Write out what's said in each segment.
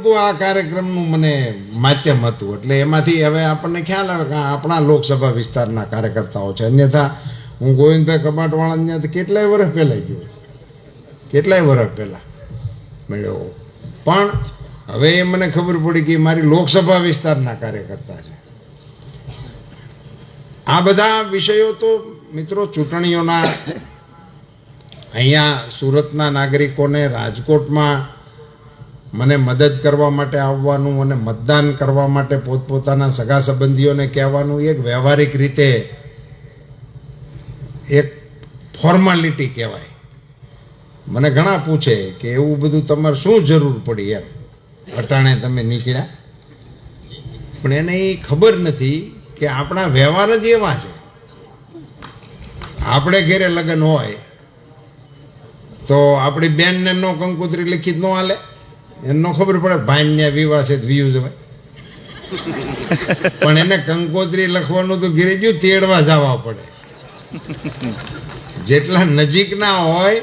તો આ કાર્યક્રમનું મને માધ્યમ હતું એટલે એમાંથી હવે આપણને ખ્યાલ આવે કે આપણા લોકસભા વિસ્તારના કાર્યકર્તાઓ છે. અન્યથા હું ગોવિંદભાઈ કબાટવાળાને કેટલાય વર્ષ પહેલાં ગયો, કેટલાય વર્ષ પહેલાં મળ્યો, પણ હવે એ મને ખબર પડી કે મારી લોકસભા વિસ્તારના કાર્યકર્તા છે. આ બધા વિષયો તો મિત્રો ચૂંટણીઓના અહીંયા સુરતના નાગરિકોને રાજકોટમાં મને મદદ કરવા માટે આવવાનું અને મતદાન કરવા માટે પોતપોતાના સગા સંબંધીઓને કહેવાનું એક વ્યવહારિક રીતે એક ફોર્માલિટી કહેવાય. મને ઘણા પૂછે કે એવું બધું તમારે શું જરૂર પડી એમ અટાણે તમે નીકળ્યા, પણ એને એ ખબર નથી કે આપણા વ્યવહાર જ એવા છે. આપણે ઘેરે લગ્ન હોય તો આપણી બેનને નો કંકોત્રી લિખિત ન હાલે, એનો ખબર પડે ભાઈને વિવાહ છે વ્યુ જવાય, પણ એને કંકોત્રી લખવાનું તો ઘેરે ગયું તેડવા જવા પડે. જેટલા નજીકના હોય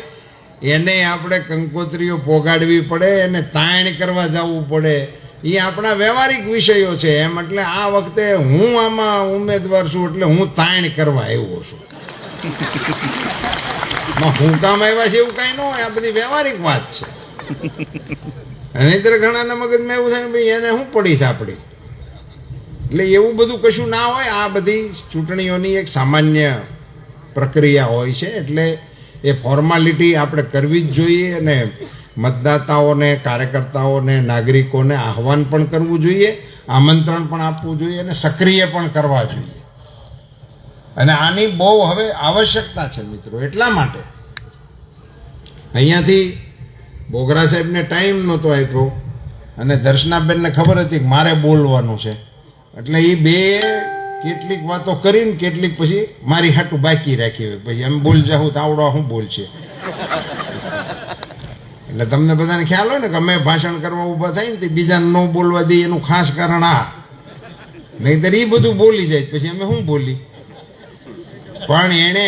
એને આપણે કંકોત્રીઓ પોગાડવી પડે, એને તાણ કરવા જવું પડે. એ આપણા વ્યવહારિક વિષયો છે એમ. એટલે આ વખતે હું આમાં ઉમેદવાર છું એટલે હું તાણ કરવા આવ્યો છું. હું કામ આવ્યા છે એવું કઈ ન હોય, આ બધી વ્યવહારિક વાત છે. નહીંતર ઘણાના મગજમાં એવું થાય ભાઈ એને શું પડી છે આપણી, એટલે એવું બધું કશું ના હોય. આ બધી ચૂંટણીઓની એક સામાન્ય પ્રક્રિયા હોય છે, એટલે એ ફોર્માલિટી આપણે કરવી જ જોઈએ. અને મતદાતાઓને, કાર્યકર્તાઓને, નાગરિકોને આહવાન પણ કરવું જોઈએ, આમંત્રણ પણ આપવું જોઈએ અને સક્રિય પણ કરવા જોઈએ. અને આની બહુ હવે આવશ્યકતા છે મિત્રો. એટલા માટે અહીંયાથી બોગરા સાહેબને ટાઈમ નહોતો આપ્યો અને દર્શનાબેનને ખબર હતી કે મારે બોલવાનું છે, એટલે એ બે કેટલીક વાતો કરીને કેટલીક પછી મારી હાટું બાકી રાખી હોય. પછી એમ બોલ જાઉં તો આવડો શું બોલશે, એટલે તમને બધાને ખ્યાલ હોય ને કે અમે ભાષણ કરવા ઊભા થાય ને તે બીજાને ન બોલવા દઈએ એનું ખાસ કારણ આ, નહીંતર એ બધું બોલી જાય પછી અમે શું બોલી. પણ એણે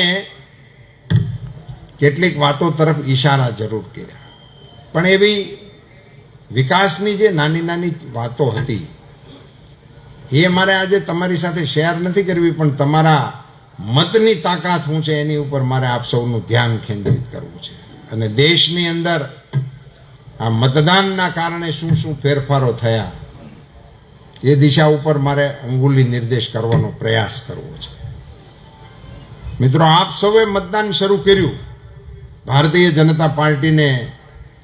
કેટલીક વાતો તરફ ઈશારા જરૂર કર્યા, પણ એવી વિકાસની જે નાની નાની વાતો હતી એ મારે આજે તમારી સાથે શેર નથી કરવી, પણ તમારા મતની તાકાત શું છે એની ઉપર મારે આપ સૌનું ધ્યાન કેન્દ્રિત કરવું છે. અને દેશની અંદર આ મતદાનના કારણે શું શું ફેરફારો થયા એ દિશા ઉપર મારે અંગુલી નિર્દેશ કરવાનો પ્રયાસ કરવો છે. મિત્રો, આપ સૌએ મતદાન શરૂ કર્યું ભારતીય જનતા પાર્ટીને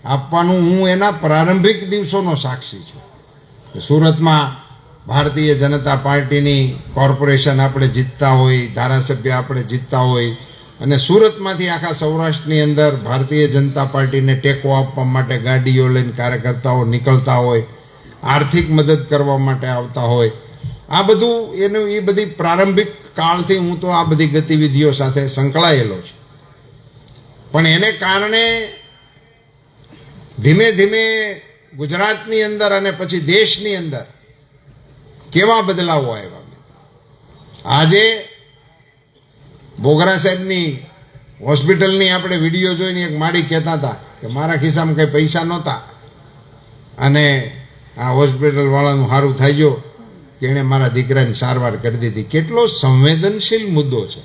આપવાનું. હું એના પ્રારંભિક દિવસોનો સાક્ષી છું. સુરતમાં ભારતીય જનતા પાર્ટીની કોર્પોરેશન આપણે જીતતા હોય, ધારાસભ્ય આપણે જીતતા હોય, અને સુરતમાંથી આખા સૌરાષ્ટ્રની અંદર ભારતીય જનતા પાર્ટીને ટેકો આપવા માટે ગાડીઓ લઈને કાર્યકર્તાઓ નીકળતા હોય, આર્થિક મદદ કરવા માટે આવતા હોય. આ બધું એનું એ બધી પ્રારંભિક કાળથી હું તો આ બધી ગતિવિધિઓ સાથે સંકળાયેલો છું. પણ એને કારણે ધીમે ધીમે ગુજરાતની અંદર અને પછી દેશની અંદર કેવા બદલાવો આવ્યા. આજે બોગરા સાહેબની હોસ્પિટલની આપણે વિડીયો જોઈને એક માળી કહેતા હતા કે મારા ખિસ્સામાં કંઈ પૈસા નહોતા અને આ હોસ્પિટલ વાળાનું સારું થઈ ગયો કે એણે મારા દીકરાની સારવાર કરી દીધી. કેટલો સંવેદનશીલ મુદ્દો છે,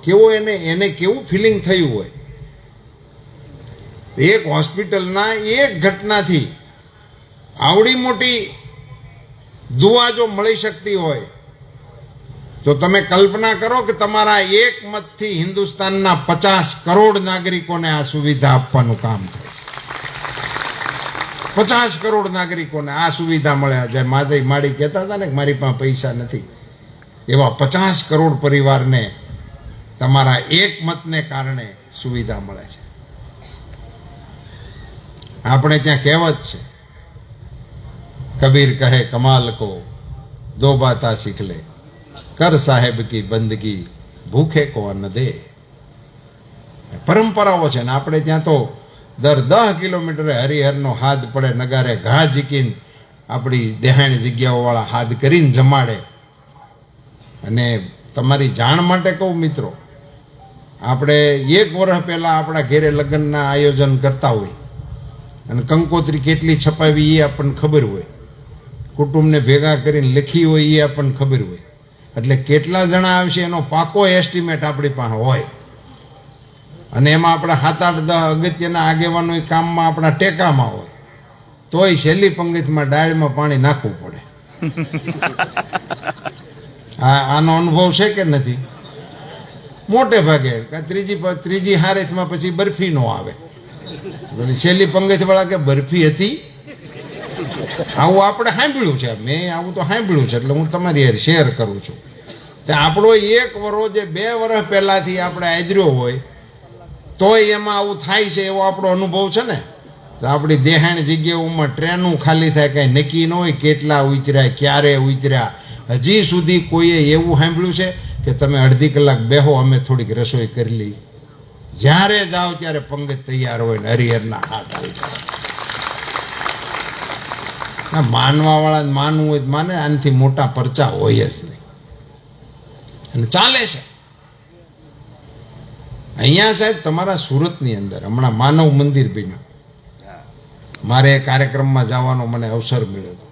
કેવો એને કેવું ફિલિંગ થયું હોય. એક હોસ્પિટલના એક ઘટનાથી આવડી મોટી દુઆ જો મળી શકતી હોય તો તમે કલ્પના કરો કે તમારા એક મતથી હિન્દુસ્તાનના 50 કરોડ નાગરિકોને આ સુવિધા આપવાનું કામ થાય. 50 કરોડ નાગરિકોને આ સુવિધા મળે. જે માડી કહેતા હતા ને કે મારી પાસે પૈસા નથી, એવા 50 કરોડ પરિવારને તમારા એક મતને કારણે સુવિધા મળે છે. આપણે ત્યાં કહેવત છે, કબીર કહે કમાલ કો દો બાતા શીખ લે, કર સાહેબ કી બંદગી ભૂખે કો અન્ન દે. પરંપરાઓ છે ને આપણે ત્યાં તો દર 10 કિલોમીટરે હરિહરનો હાથ પડે, નગારે ઘા ઝીકીને આપણી દેહાણ જગ્યાઓવાળા હાથ કરીને જમાડે. અને તમારી જાણ માટે કહું મિત્રો, આપણે 1 વર્ષ પહેલાં આપણા ઘેરે લગ્નના આયોજન કરતા હોય અને કંકોત્રી કેટલી છપાવી એ આપણને ખબર હોય, કુટુંબને ભેગા કરીને લખી હોય એ આપણને ખબર હોય. એટલે કેટલા જણા આવશે એનો પાકો એસ્ટિમેટ આપણી પાસે હોય. અને એમાં આપણા 7-8 અગત્યના આગેવાનો કામમાં આપણા ટેકામાં હોય, તોય છેલ્લી પંગતમાં ડાળમાં પાણી નાખવું પડે. આનો અનુભવ છે કે નથી? મોટે ભાગે ત્રીજી હારેથમાં પછી બરફી નો આવે. છેલ્લી પંગત વાળા કે બરફી હતી. આવું આપણે સાંભળ્યું છે, મેં આવું તો સાંભળ્યું છે, એટલે હું તમારી યાર શેર કરું છું. તે આપણો 1 વર્ષ જે 2 વર્ષ પહેલાથી આપણે આદર્યો હોય તોય એમાં આવું થાય છે એવો આપણો અનુભવ છે ને. તો આપણી દેહાણ જગ્યાઓમાં ટ્રેનું ખાલી થાય, કાંઈ નક્કી ન હોય કેટલા ઉતર્યા, ક્યારે ઉતર્યા. હજી સુધી કોઈએ એવું સાંભળ્યું છે કે તમે અડધી કલાક બેહો, અમે થોડીક રસોઈ કરી લઈ? જ્યારે જાઓ ત્યારે પંગત તૈયાર હોય ને હરિહરના હાથ આવી જાય. માનવા વાળા માનવું હોય માને, આનાથી મોટા પરચા હોય જ નહીં. અને ચાલે છે અહીંયા સાહેબ તમારા સુરતની અંદર હમણાં માનવ મંદિર બન્યું. મારે કાર્યક્રમમાં જવાનો મને અવસર મળ્યો હતો.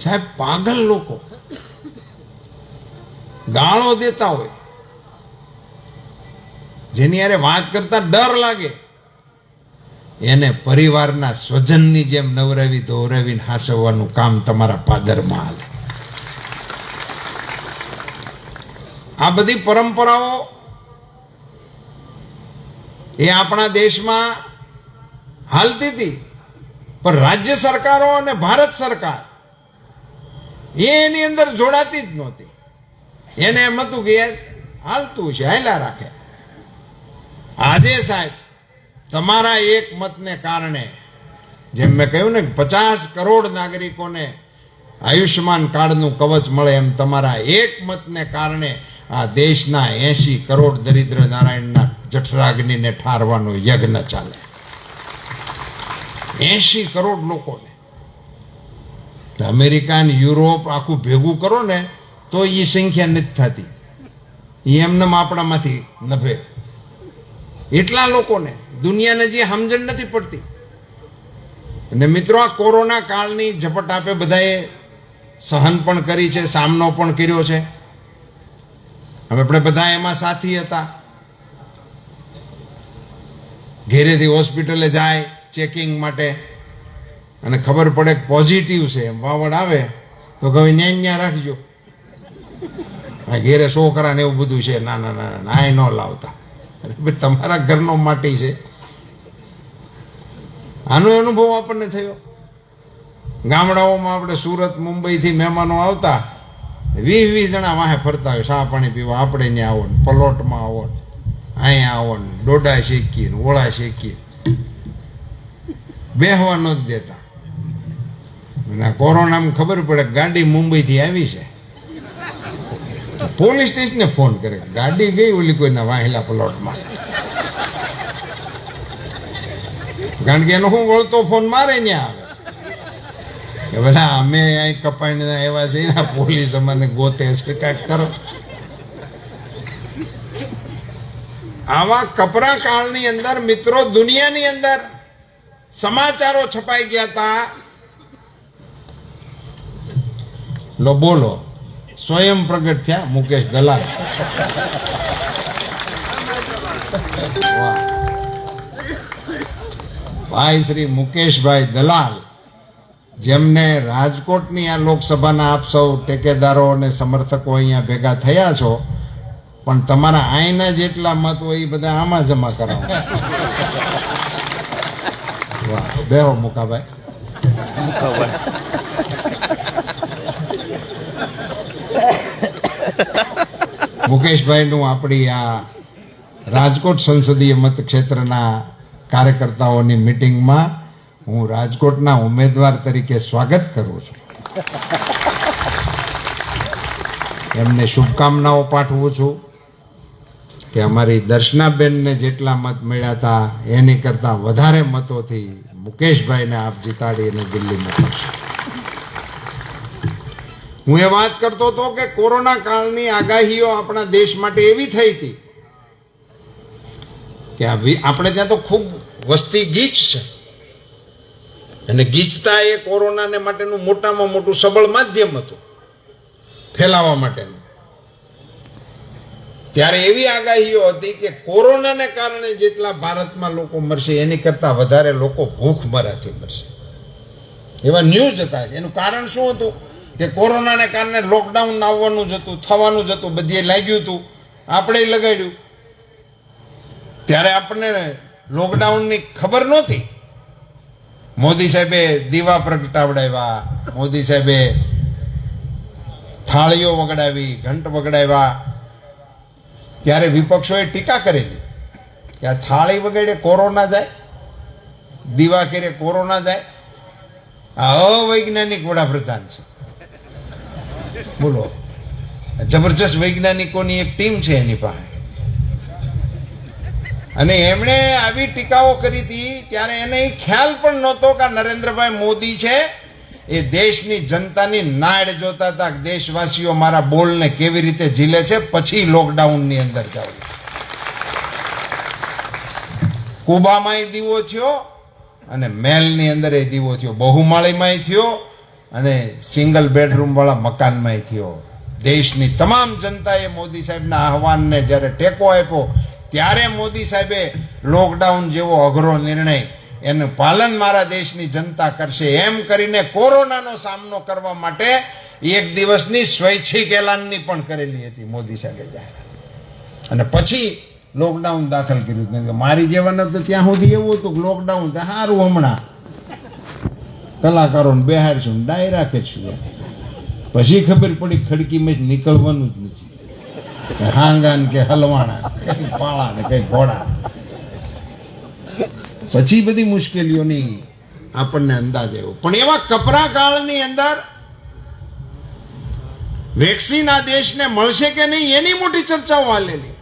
સાહેબ પાગલ લોકો ગાળો દેતા હોય, જેની યારે વાત કરતા ડર લાગે, એને પરિવારના સ્વજનની જેમ નવરાવી ધોરાવીને હાસવવાનું કામ તમારા પાદરમાં હાલે. આ બધી પરંપરાઓ એ આપણા દેશમાં હાલતી હતી, પણ રાજ્ય સરકારો અને ભારત સરકાર એની અંદર જોડાતી જ નહોતી. એને એમ હતું કે હાલતું છે, હાલ્યા રાખે. આજે સાહેબ તમારા એક મતને કારણે, જેમ મેં કહ્યું ને 50 કરોડ નાગરિકોને આયુષ્યમાન કાર્ડનું કવચ મળે, એમ તમારા એક મતને કારણે આ દેશના 80 કરોડ દરિદ્ર નારાયણના જઠરાગ્નિને ઠારવાનો યજ્ઞ ચાલે. 80 કરોડ લોકોને. અમેરિકા અને યુરોપ આખું ભેગું કરો ને તો એ સંખ્યા નથી થતી. એ એમને આપણામાંથી નભે. એટલા લોકોને દુનિયાને જે સમજણ નથી પડતી. અને મિત્રો, આ કોરોના કાળની ઝપટ આપે બધાએ સહન પણ કરી છે, સામનો પણ કર્યો છે. હવે આપણે બધા એમાં સાથી હતા. ઘેરેથી હોસ્પિટલે જાય ચેકિંગ માટે, અને ખબર પડે પોઝિટિવ છે, વાવડ આવે તો કહે ન્યા રાખજો, આ ઘેરે છોકરા ને એવું બધું છે, ના ના ના ના આ ન લાવતા. અરે તમારા ઘરનો માટી છે. આનો અનુભવ આપણને થયો. ગામડાઓમાં આપણે સુરત મુંબઈથી મહેમાનો આવતા, 20 જણા વાહે ફરતા હોય ચા પાણી પીવા. આપણે ત્યાં આવો ને પલોટમાં આવો ને અહીંયા આવો ને ડોડા શેકીએ ને ઓળા શેકીએ, બેહવા ન જ દેતા. કોરોનામાં ખબર પડે ગાડી મુંબઈથી આવી છે, પોલીસ સ્ટેશને ફોન કરે, ગાડી ગઈ ઓલી કોઈના વાહેલા પ્લોટમાં. કારણ કે એનો શું વળતો ફોન મારે ત્યાં આવે કે બધા અમે અહીં કપાઈને એવા છે ને પોલીસ અમને ગોતે છે, કાંઈક કરો. આવા કપરા કાળની અંદર મિત્રો દુનિયાની અંદર સમાચારો છપાઈ ગયા હતા. લો બોલો, સ્વયં પ્રગટ થયા મુકેશ દલાલ. ભાઈ શ્રી મુકેશભાઈ દલાલ, જેમને રાજકોટની આ લોકસભાના આપ સૌ ટેકેદારો અને સમર્થકો અહીંયા ભેગા થયા છો, પણ તમારા આઈના જેટલા મત હોય એ બધા આમાં જમા કરાવો. વાહ, બેહો મુકાભાઈ. મુકેશભાઈનું આપણી આ રાજકોટ સંસદીય મતક્ષેત્રના કાર્યકર્તાઓની મિટિંગમાં હું રાજકોટના ઉમેદવાર તરીકે સ્વાગત કરું છું. એમને શુભકામનાઓ પાઠવું છું કે અમારી દર્શનાબેનને જેટલા મત મળ્યા હતા એની કરતાં વધારે મતોથી મુકેશભાઈને આપ જીતાડી અને દિલ્હી મોકલશો. હું એ વાત કરતો હતો કે કોરોના કાળની આગાહીઓ આપણા દેશ માટે એવી થઈ હતી કે આપણે ત્યાં તો ખૂબ વસ્તી ગીચ છે, અને ગીચતા એ કોરોનાને માટેનું મોટામાં મોટું સબળ માધ્યમ હતું ફેલાવા માટેનું. ત્યારે એવી આગાહીઓ હતી કે કોરોનાને કારણે જેટલા ભારતમાં લોકો મરશે એની કરતા વધારે લોકો ભૂખમરાથી મરશે, એવા ન્યૂઝ હતા. એનું કારણ શું હતું કે કોરોનાને કારણે લોકડાઉન આવવાનું જ હતું, થવાનું જ હતું, બધે લાગ્યું હતું, આપણે લગાડ્યું. ત્યારે આપણને લોકડાઉનની ખબર નહોતી. મોદી સાહેબે દીવા પ્રગટાવડાવ્યા, મોદી સાહેબે થાળીઓ વગડાવી, ઘંટ વગડાવ્યા. ત્યારે વિપક્ષોએ ટીકા કરેલી કે આ થાળી વગાડે કોરોના જાય, દીવા કરે કોરોના જાય. આ અવૈજ્ઞાનિક વડાપ્રધાન છે. બોલો, જબરજસ્ત વૈજ્ઞાનિકોની એક ટીમ છે એની પાસે. અને એમણે આવી ટીકાઓ કરી હતી ત્યારે એને ખ્યાલ પણ નહોતો કે નરેન્દ્રભાઈ મોદી છે એ દેશની જનતાની નાડ જોતા હતા કે દેશવાસીઓ મારા બોલને કેવી રીતે ઝીલે છે, પછી લોકડાઉનની અંદર જાવ. કુબામાંય દીવો થયો અને મહેલની અંદર એ દીવો થયો, બહુમાળીમાંય થયો અને સિંગલ બેડરૂમ વાળા મકાનમાંય થયો. દેશની તમામ જનતાએ મોદી સાહેબના આહવાનને જ્યારે ટેકો આપ્યો ત્યારે મોદી સાહેબે લોકડાઉન જેવો અઘરો નિર્ણય એનું પાલન મારા દેશની જનતા કરશે એમ કરીને કોરોનાનો સામનો કરવા માટે એક દિવસની સ્વૈચ્છિક એલાનની પણ કરેલી હતી મોદી સાહેબે જાહેરાત. અને પછી લોકડાઉન દાખલ કર્યું. મારી જેવાને તો ત્યાં સુધી એવું હતું કે લોકડાઉન સારું, હમણાં કલાકારોને બેહારશું, ડાયરા કરશું. પછી ખબર પડી ખડકીમાં જ નીકળવાનું જ નથી. હાંગાન કે હલવાણા, કઈ પાળા ને કઈ ઘોડા. પછી બધી મુશ્કેલીઓની આપણને અંદાજ આવ્યો. પણ એવા કપરા કાળની અંદર વેક્સિન આ દેશને મળશે કે નહીં એની મોટી ચર્ચાઓ હાલેલી.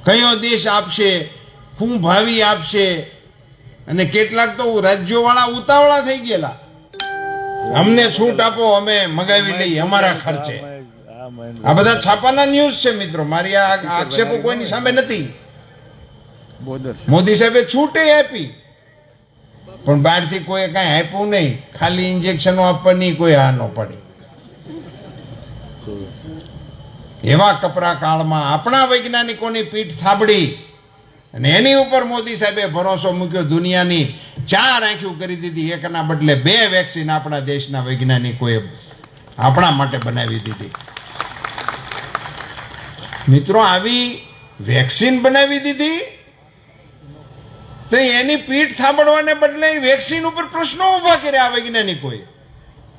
કયો દેશ આપશે, શું ભાવી આપશે, અને કેટલાક તો રાજ્યો વાળા ઉતાવળા થઈ ગયેલા, અમને છૂટ આપો, અમે મગાવી લઈએ અમારા ખર્ચે. આ બધા છાપાના ન્યૂઝ છે મિત્રો, મારી આ આક્ષેપો કોઈની સામે નથી. મોદી સાહેબે છૂટે આપી પણ બહારથી કોઈ કઈ આપ્યું નહીં, ખાલી ઇન્જેક્શનો આપવાની કોઈ આ ન પડી. એવા કપરા કાળમાં આપણા વૈજ્ઞાનિકોની પીઠ થાબડી અને એની ઉપર મોદી સાહેબે ભરોસો મૂક્યો. દુનિયાની 4 આંખો કરી દીધી, એકના બદલે 2 વેક્સિન આપણા દેશના વૈજ્ઞાનિકોએ આપણા માટે બનાવી દીધી. મિત્રો, આવી વેક્સિન બનાવી દીધી તો એની પીઠ થાબડવાને બદલે વેક્સિન ઉપર પ્રશ્નો ઉભા કર્યા વૈજ્ઞાનિકોએ.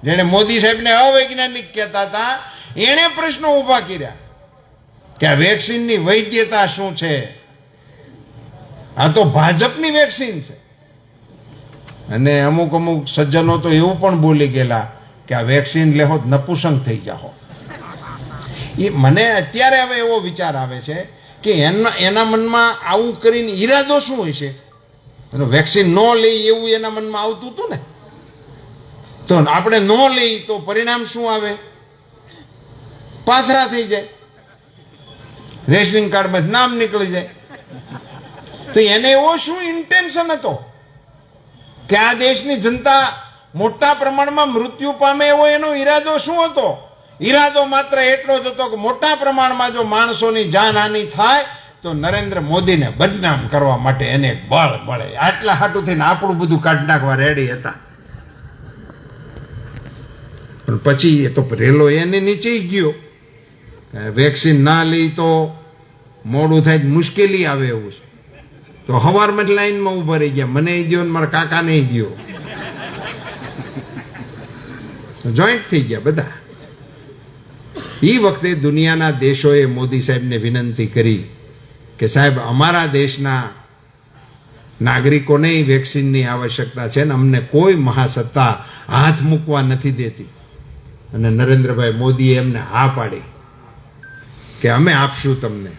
જેને મોદી સાહેબને અવૈજ્ઞાનિક કહેતા હતા એણે પ્રશ્નો ઉભા કર્યા કે આ વેક્સિનની વૈધ્યતા શું છે. આ તો ભાજપની વેક્સિન છે. અને અમુક સજ્જનો તો એવું પણ બોલી ગયેલા કે આ વેક્સિન લેહો નપુસંગ થઈ જાઓ. એ મને અત્યારે હવે એવો વિચાર આવે છે કે એના મનમાં આવું કરીને ઈરાદો શું હોય છે. વેક્સિન ન લઈ એવું એના મનમાં આવતું હતું ને, તો આપણે ન લઈ તો પરિણામ શું આવે, પાથરા થઈ જાય, રેશનિંગ કાર્ડમાં નામ નીકળી જાય. તો એને એવો શું ઇન્ટેન્શન હતો કે આ દેશની જનતા મોટા પ્રમાણમાં મૃત્યુ પામે એવો એનો ઈરાદો શું હતો? ઈરાદો માત્ર એટલો જ હતો કે મોટા પ્રમાણમાં જો માણસોની જાનહાનિ થાય તો નરેન્દ્ર મોદીને બદનામ કરવા માટે એને બળ મળે. આટલા હાટું થઈને આપણું બધું કાઢી નાખવા રેડી હતા. પણ પછી એ તો રેલો એને નીચે ગયો. વેક્સિન ના લઈ તો મોડું થાય, મુશ્કેલી આવે એવું છે. તો હવારમાં જ લાઈનમાં ઉભા રહી ગયા. મને દો ને મારા કાકાને દો, જોઈન્ટ થઈ ગયા બધા. એ વખતે દુનિયાના દેશોએ મોદી સાહેબને વિનંતી કરી કે સાહેબ, અમારા દેશના નાગરિકોને વેક્સિનની આવશ્યકતા છે ને અમને કોઈ મહાસત્તા હાથ મૂકવા નથી દેતી. અને નરેન્દ્રભાઈ મોદીએ એમને હા પાડી કે અમે આપશું તમને,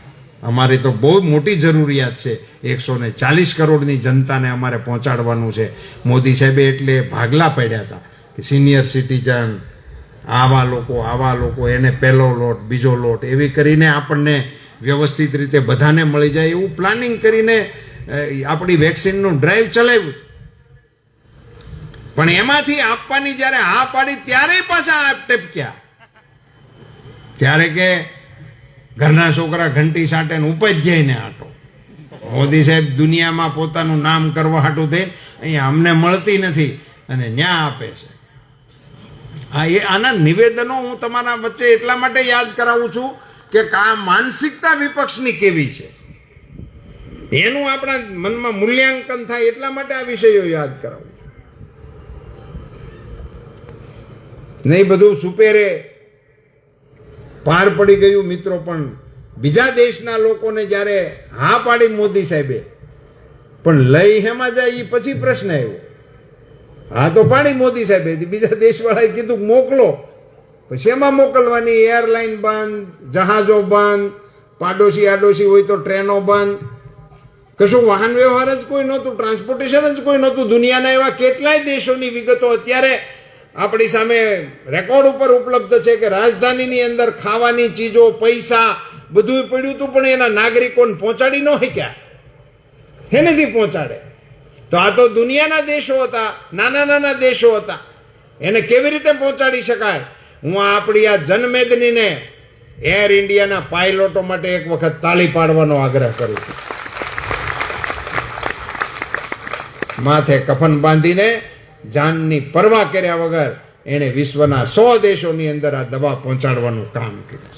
અમારી તો બહુ મોટી જરૂરિયાત છે, 140 કરોડની જનતાને અમારે પહોંચાડવાનું છે. મોદી સાહેબે એટલે ભાગલા પાડ્યા હતા કે સિનિયર સિટીઝન, આવા લોકો એને પહેલો લોટ, બીજો લોટ, એવી કરીને આપણને વ્યવસ્થિત રીતે બધાને મળી જાય એવું પ્લાનિંગ કરીને આપણી વેક્સિનનું ડ્રાઈવ ચલાવ્યું. પણ એમાંથી આપવાની જ્યારે હા પાડી ત્યારે પાછા આપ ટેપક્યા. ત્યારે કે ઘરના છોકરા ઘંટી સાટે ને ઉપાધ્યાયને આટો. મોદી સાહેબ દુનિયામાં પોતાનું નામ કરવા હાટું થઈ અહીંયા અમને મળતી નથી અને ન્યા આપે છે. આના નિવેદનો હું તમારા વચ્ચે એટલા માટે યાદ કરાવું છું કે આ માનસિકતા વિપક્ષની કેવી છે એનું આપણા મનમાં મૂલ્યાંકન થાય એટલા માટે આ વિષયો યાદ કરાવું છું. નહીં બધું સુપેરે પાર પડી ગયું મિત્રો, પણ બીજા દેશના લોકોને જ્યારે હા પાડી મોદી સાહેબે, પણ લઈ હેમાં જાય એ પછી પ્રશ્ન આવ્યો. હા તો પાડી મોદી સાહેબે, બીજા દેશવાળાએ કીધું મોકલો, પછી એમાં મોકલવાની. એરલાઇન બંધ, જહાજો બંધ, પાડોશી આડોશી હોય તો ટ્રેનો બંધ, કશું વાહન વ્યવહાર જ કોઈ નહોતું, ટ્રાન્સપોર્ટેશન જ કોઈ નહોતું. દુનિયાના એવા કેટલાય દેશોની વિગતો અત્યારે આપણી સામે રેકોર્ડ ઉપર ઉપલબ્ધ છે કે રાજધાનીની અંદર ખાવાની ચીજો, પૈસા બધું પડ્યું હતું, પણ એના નાગરિકોને પહોંચાડી ન શક્યા. એનેથી પહોંચાડે તો આ તો દુનિયાના દેશો હતા, નાના નાના દેશો હતા, એને કેવી રીતે પહોંચાડી શકાય? હું આપણી આ જનમેદનીને એર ઇન્ડિયાના પાયલોટો માટે એક વખત તાળી પાડવાનો આગ્રહ કરું છું. માથે કફન બાંધીને જાનની પરવા કર્યા વગર એણે વિશ્વના 100 દેશોની અંદર આ દવા પહોંચાડવાનું કામ કર્યું.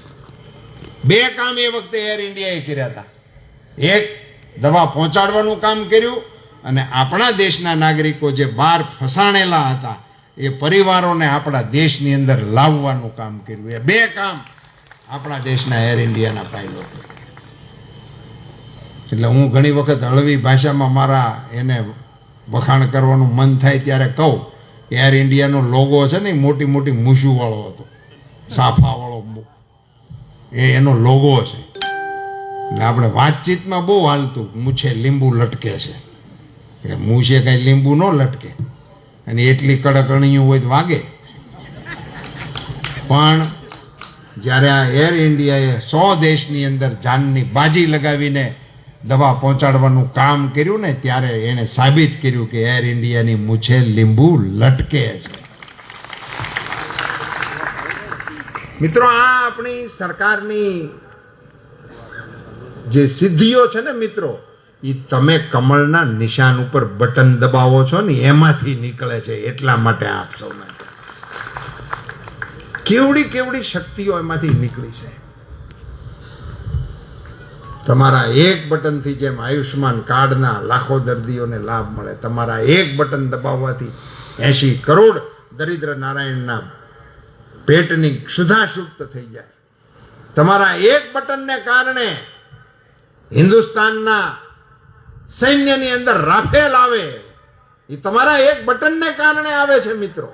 2 કામ એ વખતે એર ઇન્ડિયાએ કર્યા હતા. એક, દવા પહોંચાડવાનું કામ કર્યું, અને આપણા દેશના નાગરિકો જે બહાર ફસાણેલા હતા એ પરિવારોને આપણા દેશની અંદર લાવવાનું કામ કર્યું. એ 2 કામ આપણા દેશના એર ઇન્ડિયાના પાયલોટ. એટલે હું ઘણી વખત હળવી ભાષામાં મારા એને વખાણ કરવાનું મન થાય ત્યારે કહું કે એર ઇન્ડિયાનો લોગો છે ને મોટી મોટી મૂછું વાળો હતો, સાફા વાળો, એનો લોગો છે. એટલે આપણે વાતચીતમાં બહુ હાલતું મૂછે લીંબુ લટકે છે, કે મૂછે કઈ લીંબુ ન લટકે, અને એટલી કડકણીયું હોય તો વાગે. પણ જ્યારે આ એર ઇન્ડિયાએ 100 દેશની અંદર જાનની બાજી લગાવીને દવા પહોંચાડવાનું કામ કર્યું ને, ત્યારે એણે સાબિત કર્યું કે એર ઇન્ડિયાની મૂછે લીંબુ લટકે છે. મિત્રો, આ આપણી સરકારની જે સિદ્ધિઓ છે ને મિત્રો, એ તમે કમળના નિશાન ઉપર બટન દબાવો છો ને એમાંથી નીકળે છે. એટલા માટે આપ સૌ કેવડી કેવડી શક્તિઓ એમાંથી નીકળી છે. તમારા એક બટનથી, જેમ આયુષ્માન કાર્ડના લાખો દર્દીઓને લાભ મળે, તમારા એક બટન દબાવવાથી 80 કરોડ દરિદ્ર નારાયણના પેટની ક્ષુધા શુદ્ધ થઈ જાય. તમારા એક બટનને કારણે હિન્દુસ્તાનના સૈન્યની અંદર રાફેલ આવે, એ તમારા એક બટનને કારણે આવે છે. મિત્રો,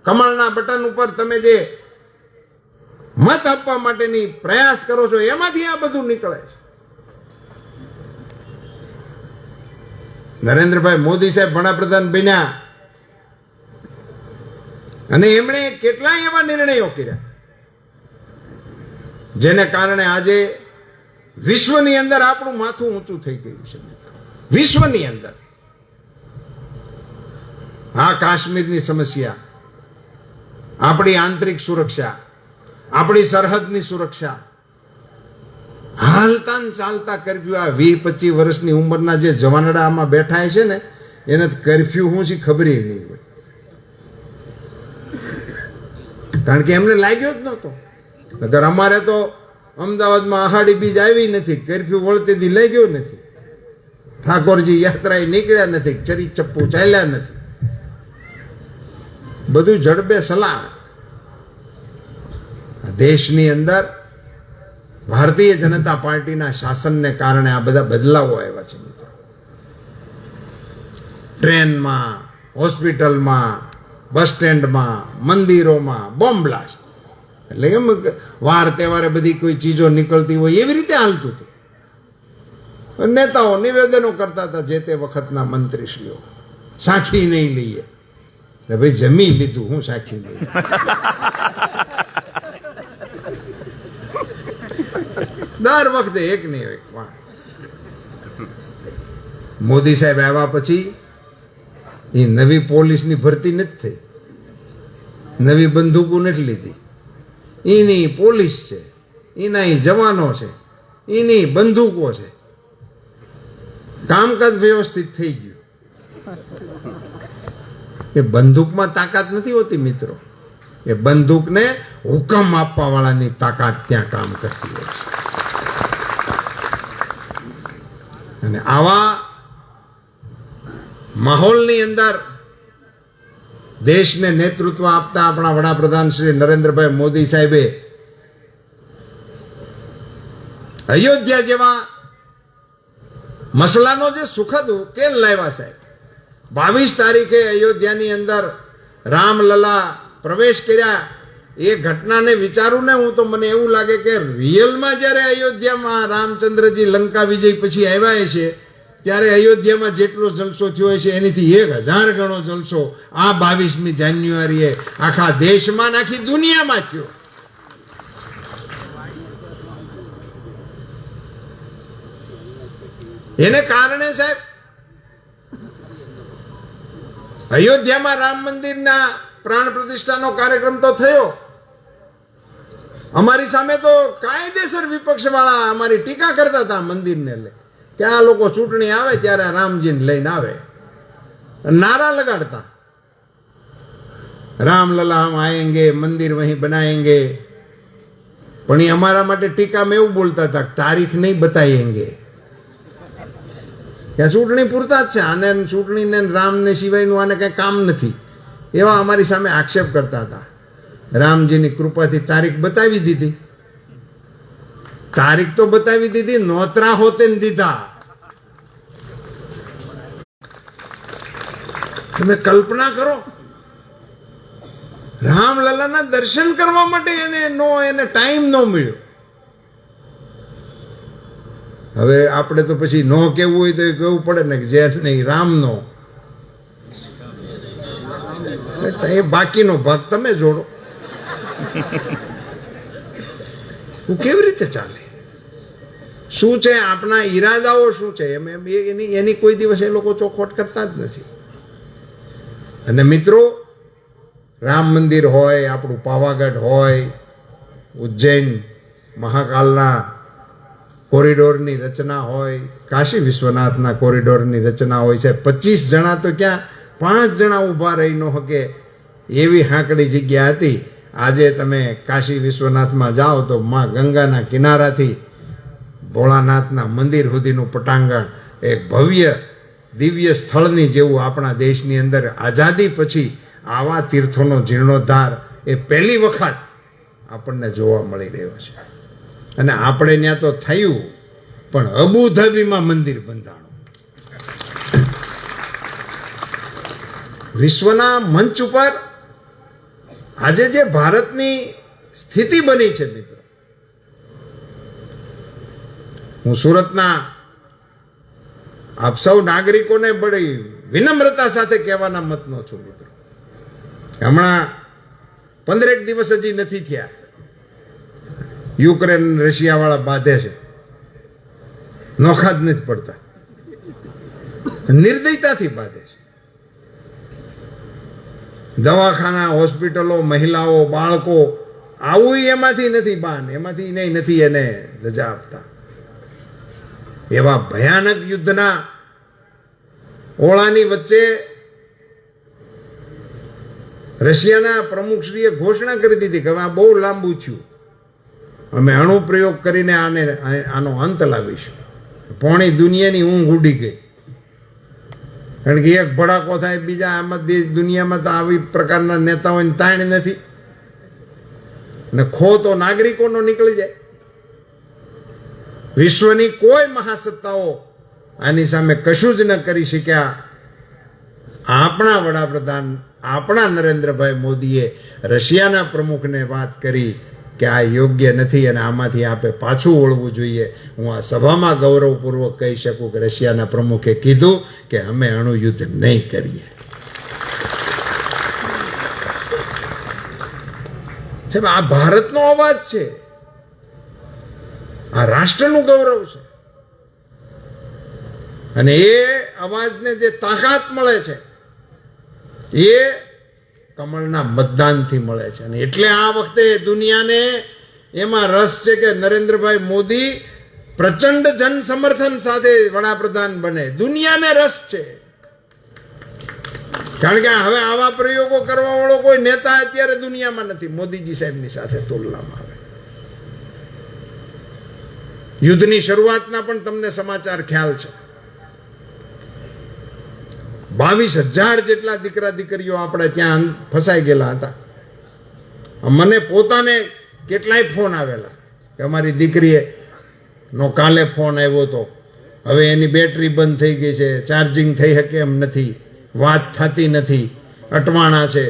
કમળના બટન ઉપર તમે જે મત આપવા માટેની પ્રયાસ કરો છો એમાંથી આ બધું નીકળે છે. નરેન્દ્રભાઈ મોદી સાહેબ વડાપ્રધાન બન્યા અને એમણે કેટલાય એવા નિર્ણયો કર્યા જેને કારણે આજે વિશ્વની અંદર આપણું માથું ઊંચું થઈ ગયું છે. વિશ્વની અંદર આ કાશ્મીરની સમસ્યા, આપણી આંતરિક સુરક્ષા, આપણી સરહદની સુરક્ષા, હાલતા ને ચાલતા કરફ્યુ, આ 20-25 વર્ષની ઉંમરના જે જવાનડા આમાં બેઠા છે ને, એને કરફ્યુ શું છે ખબર નહીં હોય, કારણ કે એમને લાગ્યો જ નહોતો. નકર અમારે તો અમદાવાદમાં આહાડી બીજ આવી નથી, કરફ્યુ વળતેથી લઈ ગયો નથી, ઠાકોરજી યાત્રાએ નીકળ્યા નથી, ચરી ચપ્પુ ચાલ્યા નથી, બધું જડબે સલાહ. દેશની અંદર ભારતીય જનતા પાર્ટીના શાસનને કારણે આ બધા બદલાવો આવ્યા છે. ટ્રેનમાં, હોસ્પિટલમાં, બસ સ્ટેન્ડમાં, મંદિરોમાં બોમ્બ બ્લાસ્ટ. એટલે એમ વાર તહેવારે બધી કોઈ ચીજો નીકળતી હોય એવી રીતે હાલતું હતું. નેતાઓ નિવેદનો કરતા હતા, જે તે વખતના મંત્રીશ્રીઓ, સાખી નહીં લઈએ. ભાઈ જમી લીધું, હું સાખી લઈએ. દર વખતે એક ને એક વાત. મોદી સાહેબ આવ્યા પછી એ નવી પોલીસની ભરતી નથી થઈ, નવી બંદૂકો નથી લીધી. એની પોલીસ છે, એના એ જવાનો છે, એની બંદૂકો છે. કામકાજ વ્યવસ્થિત થઈ ગયું. એ બંદૂકમાં તાકાત નથી હોતી મિત્રો, એ બંદૂકને હુકમ આપવા વાળાની તાકાત ત્યાં કામ કરતી હોય છે. અને આવા માહોલની અંદર દેશને નેતૃત્વ આપતા આપણા વડાપ્રધાન શ્રી નરેન્દ્રભાઈ મોદી સાહેબે અયોધ્યા જેવા મસલાનો જે સુખદ ઉકેલ લાવ્યા સાહેબ. 22 તારીખે અયોધ્યાની અંદર રામલલા પ્રવેશ કર્યા. એ ઘટનાને વિચારું ને હું તો મને એવું લાગે કે રિયલમાં જ્યારે અયોધ્યામાં રામચંદ્રજી લંકા વિજય પછી આવ્યા છે ત્યારે અયોધ્યામાં જેટલો જલસો થયો છે એનીથી 1000 ગણો જલસો આ 22મી જાન્યુઆરીએ આખા દેશમાં આખી દુનિયામાં થયો. એને કારણે સાહેબ અયોધ્યામાં રામ મંદિરના પ્રાણ પ્રતિષ્ઠાનો કાર્યક્રમ તો થયો. અમારી સામે તો કાયદેસર વિપક્ષ વાળા અમારી ટીકા કરતા હતા મંદિરને લઈ કે આ લોકો ચૂંટણી આવે ત્યારે રામજીને લઈને આવે, નારા લગાડતા રામલલા હમ આएंगे, મંદિર વહીં બનાएंगे. પણ એ અમારા માટે ટીકામાં એવું બોલતા હતા તારીખ નહીં બતાएंगे. ત્યાં ચૂંટણી પૂરતા જ છે, આને ચૂંટણીને રામને સિવાયનું આને કઈ કામ નથી, એવા અમારી સામે આક્ષેપ કરતા હતા. રામજીની કૃપાથી તારીખ બતાવી દીધી. તારીખ તો બતાવી દીધી, નોતરા હોતે દીધા. તમે કલ્પના કરો, રામલલાના દર્શન કરવા માટે એને ટાઈમ ન મળ્યો. હવે આપણે તો પછી નો કેવું હોય તો એ કહેવું પડે ને કે જે નહીં રામનો, એ બાકીનો ભાગ તમે જોડો. હું કેવી રીતે ચાલે? શું છે આપણા ઈરાદાઓ શું છે એની કોઈ દિવસ એ લોકો ચોખવટ કરતા જ નથી. અને મિત્રો, રામ મંદિર હોય, આપણું પાવાગઢ હોય, ઉજ્જૈન મહાકાલના કોરિડોરની રચના હોય, કાશી વિશ્વનાથના કોરિડોરની રચના હોય છે. 25 જણા તો ક્યાં 5 જણા ઊભા રહી ન શકે એવી હાંકડી જગ્યા હતી. આજે તમે કાશી વિશ્વનાથમાં જાઓ તો માં ગંગાના કિનારાથી ભોળાનાથના મંદિર સુધીનું પટાંગણ એક ભવ્ય દિવ્ય સ્થળની જેવું આપણા દેશની અંદર આઝાદી પછી આવા તીર્થોનો જીર્ણોદ્ધાર એ પહેલી વખત આપણને જોવા મળી રહ્યો છે. અને આપણે ત્યાં તો થયું, પણ અબુધાબીમાં મંદિર બંધાણું. વિશ્વના મંચ ઉપર આજે જે ભારતની સ્થિતિ બની છે મિત્રો, હું સુરતના આપ સૌ નાગરિકોને બડી વિનમ્રતા સાથે કહેવાના મતનો છું મિત્રો. હમણાં 15 દિવસ હજી નથી થયા, યુક્રેન રશિયા વાળા બાંધે છે, નોખા જ નથી પડતા, નિર્દયતાથી બાંધે છે. દવાખાના, હોસ્પિટલો, મહિલાઓ, બાળકો, આવું એમાંથી નથી બાન, એમાંથી નથી એને રજા આપતા. એવા ભયાનક યુદ્ધના ઓળાની વચ્ચે રશિયાના પ્રમુખશ્રીએ ઘોષણા કરી દીધી કે હવે આ બહુ લાંબુ થયું, અમે અણુ પ્રયોગ કરીને આનો અંત લાવીશું. પોણી દુનિયાની ઊંઘ ઉડી ગઈ, કારણ કે એક ભડાકો થાય, બીજા આમાં દુનિયામાં તો આવી પ્રકારના નેતાઓની તાણ નથી, ને ખો તો નાગરિકોનો નીકળી જાય. વિશ્વની કોઈ મહાસત્તાઓ આની સામે કશું જ ન કરી શક્યા. આપણા વડાપ્રધાન આપણા નરેન્દ્રભાઈ મોદીએ રશિયાના પ્રમુખને વાત કરી કે આ યોગ્ય નથી અને આમાંથી આપે પાછું વળવું જોઈએ. હું આ સભામાં ગૌરવપૂર્વક કહી શકું કે રશિયાના પ્રમુખે કીધું કે અમે અણુયુદ્ધ નહીં કરીએ. સાહેબ, આ ભારતનો અવાજ છે, આ રાષ્ટ્રનું ગૌરવ છે, અને એ અવાજને જે તાકાત મળે છે એ કમળના મતદાનથી મળે છે. અને એટલે આ વખતે દુનિયાને એમાં રસ છે કે નરેન્દ્રભાઈ મોદી પ્રચંડ જન સમર્થન સાથે વડાપ્રધાન બને. દુનિયાને રસ છે, કારણ કે હવે આવા પ્રયોગો કરવા વાળો કોઈ નેતા અત્યારે દુનિયામાં નથી મોદીજી સાહેબની સાથે તુલનામાં. આવે યુદ્ધની શરૂઆતના પણ તમને સમાચાર ખ્યાલ છે. 22,000 જેટલા દીકરા દીકરીઓ આપણે ત્યાં ફસાઈ ગયેલા હતા. મને પોતાને કેટલાય ફોન આવેલા કે અમારી દીકરીએ નો કાલે ફોન આવ્યો હતો, હવે એની બેટરી બંધ થઈ ગઈ છે, ચાર્જિંગ થઈ શકે એમ નથી, વાત થતી નથી, અટવાણા છે,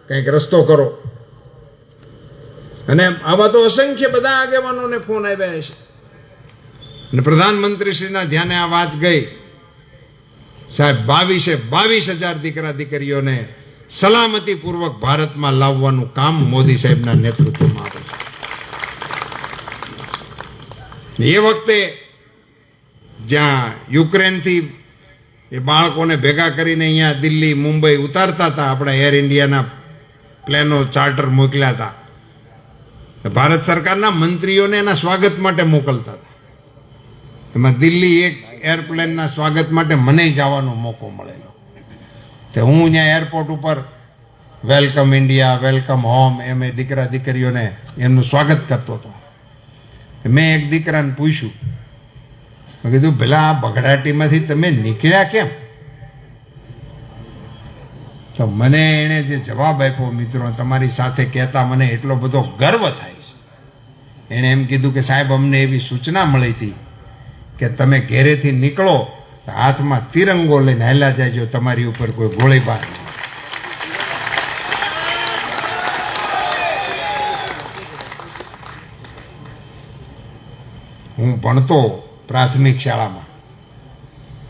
કંઈક રસ્તો કરો. અને આવા તો અસંખ્ય બધા આગેવાનોને ફોન આવ્યા છે. અને પ્રધાનમંત્રીશ્રીના ધ્યાને આ વાત ગઈ, સાહેબ 22,000 દીકરા દીકરીઓને સલામતીપૂર્વક ભારતમાં લાવવાનું કામ મોદી સાહેબના નેતૃત્વમાં આવે છે. એ વખતે જ્યાં યુક્રેનથી એ બાળકોને ભેગા કરીને અહીંયા દિલ્હી મુંબઈ ઉતારતા હતા, આપણા એર ઇન્ડિયાના પ્લેનો ચાર્ટર મોકલ્યા હતા, ભારત સરકારના મંત્રીઓને એના સ્વાગત માટે મોકલતા હતા. એમાં દિલ્હી એક એરપ્લેનના સ્વાગત માટે મને જવાનો મોકો મળેલો. તો હું અહીંયા એરપોર્ટ ઉપર વેલકમ ઇન્ડિયા, વેલકમ હોમ એમ એ દીકરા દીકરીઓને એમનું સ્વાગત કરતો હતો. મેં એક દીકરાને પૂછ્યું, મેં કીધું ભલા આ બગડાટીમાંથી તમે નીકળ્યા કેમ? તો મને એણે જે જવાબ આપ્યો, મિત્રો તમારી સાથે કહેતા મને એટલો બધો ગર્વ થાય છે. એણે એમ કીધું કે સાહેબ અમને એવી સૂચના મળી હતી કે તમે ઘેરેથી નીકળો તો હાથમાં તિરંગો લઈને હાલ્યા જાયજો, તમારી ઉપર કોઈ ગોળીબાર નહીં. હું ભણતો પ્રાથમિક શાળામાં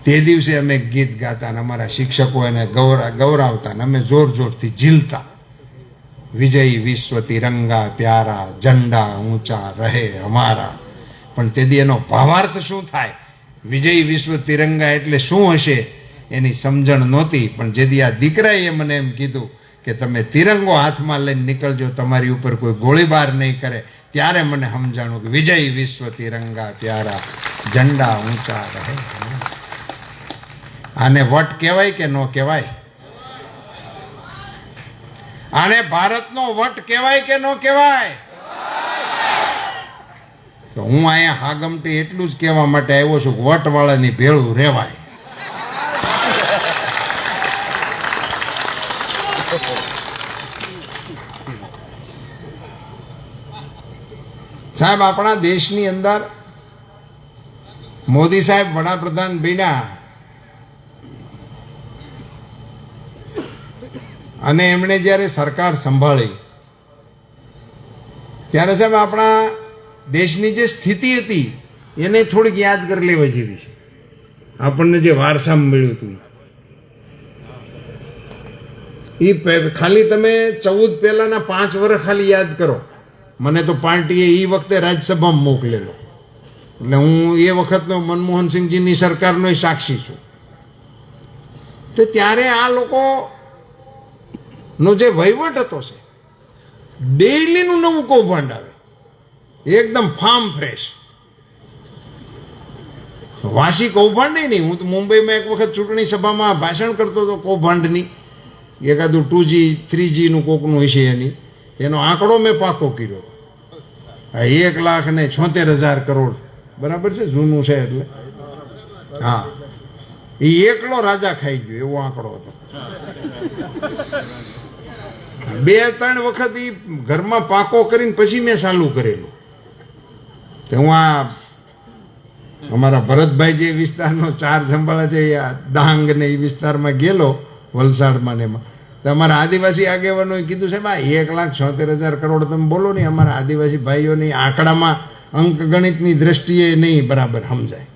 તે દિવસે અમે ગીત ગાતા અને અમારા શિક્ષકો એને ગૌરવતા અને અમે જોર જોરથી ઝીલતા. વિજય વિશ્વ તિરંગા પ્યારા, ઝંડા ઊંચા રહે હમારા. પણ તેથી એનો ભાવાર્થ શું થાય, વિજય વિશ્વ તિરંગા એટલે શું હશે એની સમજણ નહોતી. પણ જેથી આ દીકરાએ મને એમ કીધું કે તમે તિરંગો હાથમાં લઈને નીકળજો, તમારી ઉપર કોઈ ગોળીબાર નહીં કરે, ત્યારે મને સમજાણું કે વિજય વિશ્વ તિરંગા પ્યારા, ઝંડા ઊંચા રહે. આને વટ કહેવાય કે ન કહેવાય? આને ભારતનો વટ કહેવાય કે ન કહેવાય? તો હું અહીંયા હાગમટી એટલું જ કહેવા માટે આવ્યો છું કે વટવાળાની ભેળું રહેવાય. સાહેબ આપણા દેશની અંદર મોદી સાહેબ વડાપ્રધાન બન્યા અને એમણે જ્યારે સરકાર સંભાળી ત્યારે સાહેબ આપણા દેશની જે સ્થિતિ હતી એને થોડીક યાદ કરી લેવા જેવી છે. આપણને જે વારસામાં મળ્યું હતું એ ખાલી તમે 14 પહેલાના 5 વર્ષ ખાલી યાદ કરો. મને તો પાર્ટીએ એ વખતે રાજ્યસભામાં મોકલેલો, એટલે હું એ વખતનો મનમોહનસિંહજીની સરકારનો સાક્ષી છું. તો ત્યારે આ લોકોનો જે વહીવટ હતો છે, ડેઈલીનું નવું કૌભાંડ આવે, એકદમ ફાર્મ ફ્રેશ વાસી કૌભાંડ નહીં. હું તો મુંબઈમાં એક વખત ચૂંટણી સભામાં ભાષણ કરતો હતો કૌભાંડની, એકાદું 2G 3G નું કોકનું હશે એની, એનો આંકડો મેં પાકો કર્યો. 1,76,000 કરોડ બરાબર છે, જૂનું છે એટલે. હા, એ એકલો રાજા ખાઈ ગયો એવો આંકડો હતો. 2-3 વખત એ ઘરમાં પાકો કરીને પછી મેં ચાલુ કરેલું. તો હું આ અમારા ભરતભાઈ જે વિસ્તારનો ચાર સંભાળે છે, ડાંગ ને એ વિસ્તારમાં ગયેલો, વલસાડમાં ને એમાં. તો અમારા આદિવાસી આગેવાનોએ કીધું છે ભાઈ 1,76,000 કરોડ તમે બોલો ને, અમારા આદિવાસી ભાઈઓની આંકડામાં અંક ગણિતની દ્રષ્ટિએ નહીં બરાબર સમજાય,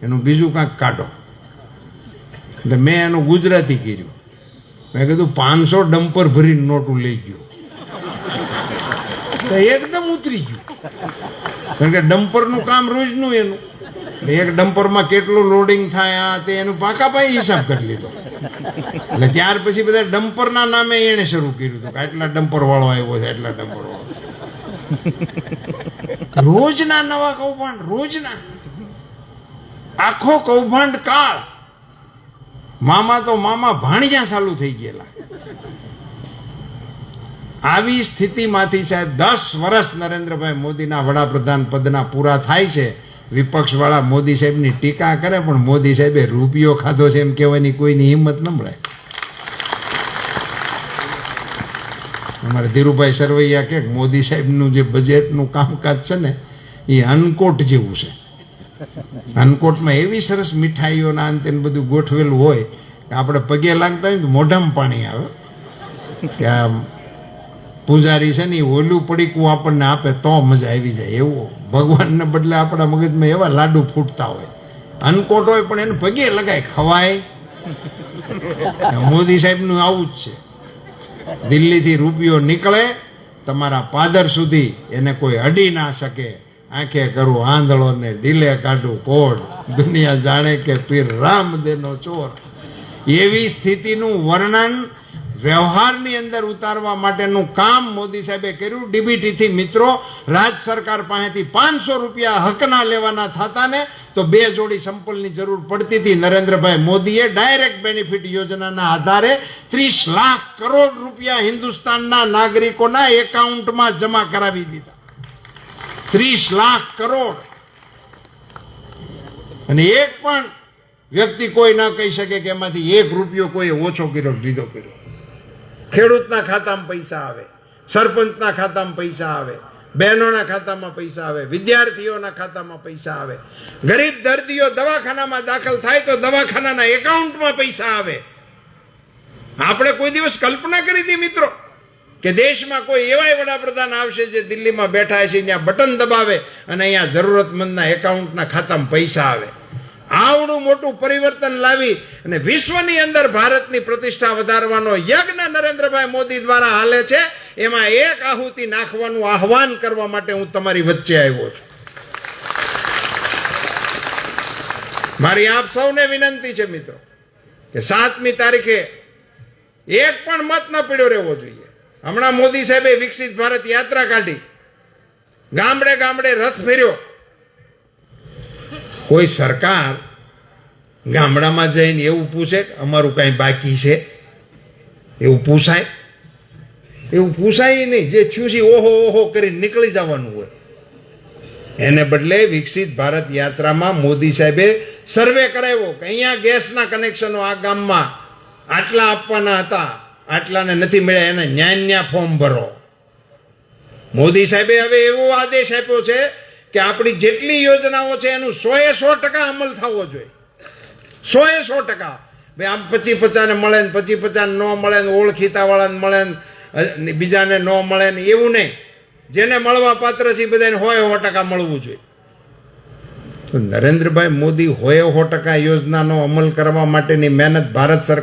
એનું બીજું કાંઈક કાઢો. એટલે મેં એનું ગુજરાતી કર્યું. મેં કીધું 500 ડમ્પર ભરીને નોટું લઈ ગયો. તો એકદમ ઉતરી ગયું, કારણ કે ડમ્પરનું કામ રોજનું એનું. એક ડમ્પરમાં કેટલું લોડિંગ થાય આ તે એનું પાકા પાઈ હિસાબ કરી લીધો. એટલે ત્યાર પછી બધા ડમ્પરના નામે એને શરૂ કર્યું હતું કે આટલા ડમ્પર વાળો આવ્યો છે, આટલા ડમ્પર વાળો. રોજના નવા કૌભાંડ, રોજના આખો કૌભાંડ કાળ. મામા તો મામા ભાણિયા ચાલુ થઈ ગયેલા. આવી સ્થિતિમાંથી સાહેબ 10 વર્ષ નરેન્દ્રભાઈ મોદીના વડાપ્રધાન પદના પૂરા થાય છે. વિપક્ષ વાળા મોદી સાહેબની ટીકા કરે, પણ મોદી સાહેબે રૂપિયો ખાધો છે એમ કહેવાની કોઈની હિંમત ન મળે. અમારે ધીરુભાઈ સરવૈયા કે મોદી સાહેબનું જે બજેટનું કામકાજ છે ને એ અનકોટ જેવું છે. અનકોટમાં એવી સરસ મીઠાઈઓના અંતે બધું ગોઠવેલું હોય કે આપણે પગે લાગતા હોય તો મોઢામાં પાણી આવે કે આ પૂજારી છે ને એ ઓલું પડીકું આપણને આપે તો મજા આવી જાય. એવું ભગવાનને બદલે આપણા મગજમાં એવા લાડુ ફૂટતા હોય. અનકોટ હોય પણ એને પગે લગાય ખવાય. મોદી સાહેબનું આવું જ છે. દિલ્હીથી રૂપિયો નીકળે તમારા પાદર સુધી એને કોઈ અડી ના શકે. આંખે કરું આંધળો ને ડીલે કાઢું કોડ, દુનિયા જાણે કે પીર રામદેનો ચોર. એવી સ્થિતિનું વર્ણન વ્યવહારની અંદર ઉતારવા માટેનું કામ મોદી સાહેબે કર્યું. ડીબીટી થી મિત્રો રાજ સરકાર પાસેથી 500 રૂપિયા હકના લેવાના થતા ને તો 2 જોડી સંપલની જરૂર પડતી હતી. નરેન્દ્રભાઈ મોદીએ ડાયરેક્ટ બેનિફિટ યોજનાના આધારે 30 લાખ કરોડ રૂપિયા હિન્દુસ્તાનના નાગરિકોના એકાઉન્ટમાં જમા કરાવી દીધા. 30 લાખ કરોડ. અને એક પણ વ્યક્તિ કોઈ ના કહી શકે કે એમાંથી 1 રૂપિયો કોઈ ઓછો કર્યો લીધો કર્યો. ખેડૂતના ખાતામાં પૈસા આવે, સરપંચના ખાતામાં પૈસા આવે, બહેનોના ખાતામાં પૈસા આવે, વિદ્યાર્થીઓના ખાતામાં પૈસા આવે, ગરીબ દર્દીઓ દવાખાનામાં દાખલ થાય તો દવાખાનાના એકાઉન્ટમાં પૈસા આવે. આપણે કોઈ દિવસ કલ્પના કરી હતી મિત્રો કે દેશમાં કોઈ એવા વડાપ્રધાન આવશે જે દિલ્હીમાં બેઠા છે ત્યાં બટન દબાવે અને અહીંયા જરૂરતમંદના એકાઉન્ટના ખાતામાં પૈસા આવે. આવડું મોટું પરિવર્તન લાવી અને વિશ્વની અંદર ભારતની પ્રતિષ્ઠા વધારવાનો યજ્ઞ નરેન્દ્રભાઈ મોદી દ્વારા હાલે છે. એમાં એક આહુતિ નાખવાનું આહવાન કરવા માટે હું તમારી વચ્ચે આવ્યો છું. મારી આપ સૌને વિનંતી છે મિત્રો કે 7મી તારીખે એક પણ મત ન પડ્યો રહેવો જોઈએ. હમણાં મોદી સાહેબે વિકસિત ભારત યાત્રા કાઢી, ગામડે ગામડે રથ ફેર્યો. કોઈ સરકાર ગામડામાં જઈને એવું પૂછે કે અમારું કઈ બાકી છે? એવું પૂછાય? એવું પૂછાય નહીં. જે થયું છે ઓહો ઓહો કરી નીકળી જવાનું હોય. એને બદલે વિકસિત ભારત યાત્રામાં મોદી સાહેબે સર્વે કરાવ્યો કે અહીંયા ગેસના કનેક્શનો આ ગામમાં આટલા આપવાના હતા, આટલાને નથી મળ્યા, એને ન્યા ફોર્મ ભરો. મોદી સાહેબે હવે એવો આદેશ આપ્યો છે કે આપણી જેટલી યોજનાઓ છે એનું 100% અમલ થવો જોઈએ. 100%. ભાઈ આમ 25-50 ને મળે ને 25-50 ન મળે ને ઓળખીતા વાળાને મળે ને બીજાને ન મળે ને એવું નહીં. જેને મળવા પાત્ર છે બધાને 100% મળવું જોઈએ. તો નરેન્દ્રભાઈ મોદી 100% યોજનાનો અમલ કરવા માટેની મહેનત ભારત સરકાર